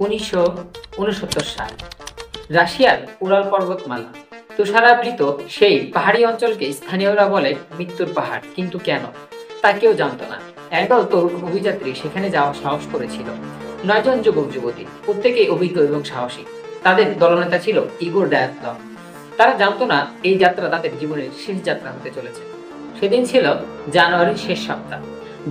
1969 সাল। রাশিয়ার উরাল পর্বতমালা তুষারাবৃত সেই পাহাড়ি অঞ্চলকে স্থানীয়রা বলে মৃত্যুর পাহাড়। কিন্তু কেন তা কেউ জানতো না। একদল তরুণ অভিযাত্রী সেখানে যাওয়ার সাহস করেছিল। 9 জন যুবক যুবতী, প্রত্যেকেই অভিজ্ঞ এবং সাহসী। তাদের দলনেতা ছিল ইগোর ডায়াতলভ। তারা জানতো না এই যাত্রা তাদের জীবনের শেষ যাত্রা হতে চলেছে। সেদিন ছিল জানুয়ারির শেষ সপ্তাহ।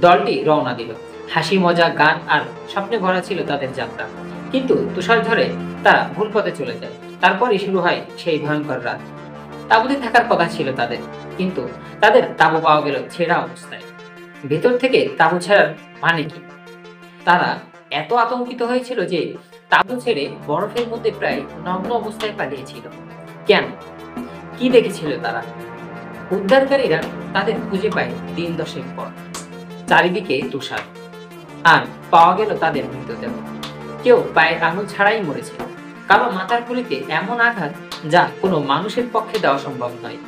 দলটি রওনা দিল। হাসি মজা, গান আর স্বপ্নে ভরা ছিল তাদের যাত্রা। কিন্তু তুষার ঝড়ে তারা ভুল পথে চলে যায়। তারপরই শুরু হয় সেই ভয়ঙ্কর রাত। তাঁবুতে থাকার কথা ছিল তাদের, কিন্তু তাদের তাঁবু পাওয়া গেল ছেঁড়া অবস্থায়। ভেতর থেকে তাঁবু ছেঁড়ার মানে কি? তারা এত আতঙ্কিত হয়েছিল যে তাঁবু ছেড়ে বরফের মধ্যে প্রায় নগ্ন অবস্থায় পালিয়েছিল। কেন? কি দেখেছিল তারা? উদ্ধারকারীরা তাদের খুঁজে পায় দিন 10 পর। চারিদিকে তুষার, আর পাওয়া গেল তাদের মৃতদেহ। কেউ পায়ের আঙুল ছাড়াই মরেছে, কারো মাথার খুলিতে এমন আঘাত যা কোনো মানুষের পক্ষে দেওয়া সম্ভব নয়।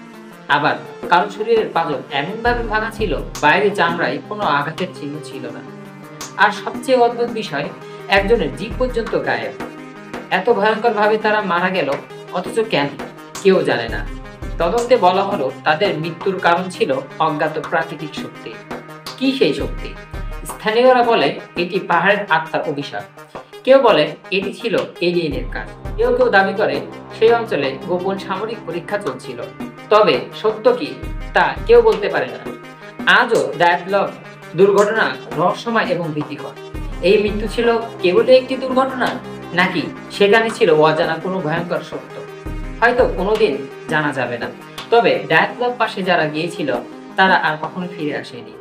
আবার কারো শরীরের পাঁজর এমন ভাবে ভাঙা ছিল, বাইরে চামড়ায় কোনো আঘাতের চিহ্ন ছিল না। আর সবচেয়ে অদ্ভুত বিষয়, একজনের জিভ পর্যন্ত গায়েব। এত ভয়ঙ্কর ভাবে তারা মারা গেল, অথচ কেন কেউ জানে না। তদন্তে বলা হলো তাদের মৃত্যুর কারণ ছিল অজ্ঞাত প্রাকৃতিক শক্তি। কি সেই শক্তি? স্থানীয়রা বলে এটি পাহাড়ের আত্মার অভিশাপ। কেউ বলে এটি ছিল এলিয়েনের কাজ। কেউ কেউ দাবি করে সেই অঞ্চলে গোপন সামরিক পরীক্ষা চলছিল। তবে সত্য কি তা কেউ বলতে পারে না। আজও ডায়াতলভ দুর্ঘটনা রহস্যময় এবং ভীতিকর। এই মৃত্যু ছিল কেবলই একটি দুর্ঘটনা, নাকি সেখানে ছিল অজানা কোনো ভয়ঙ্কর সত্য? হয়তো কোনোদিন জানা যাবে না। তবে ডায়াতলভ পাশে যারা গিয়েছিল তারা আর কখনো ফিরে আসেনি।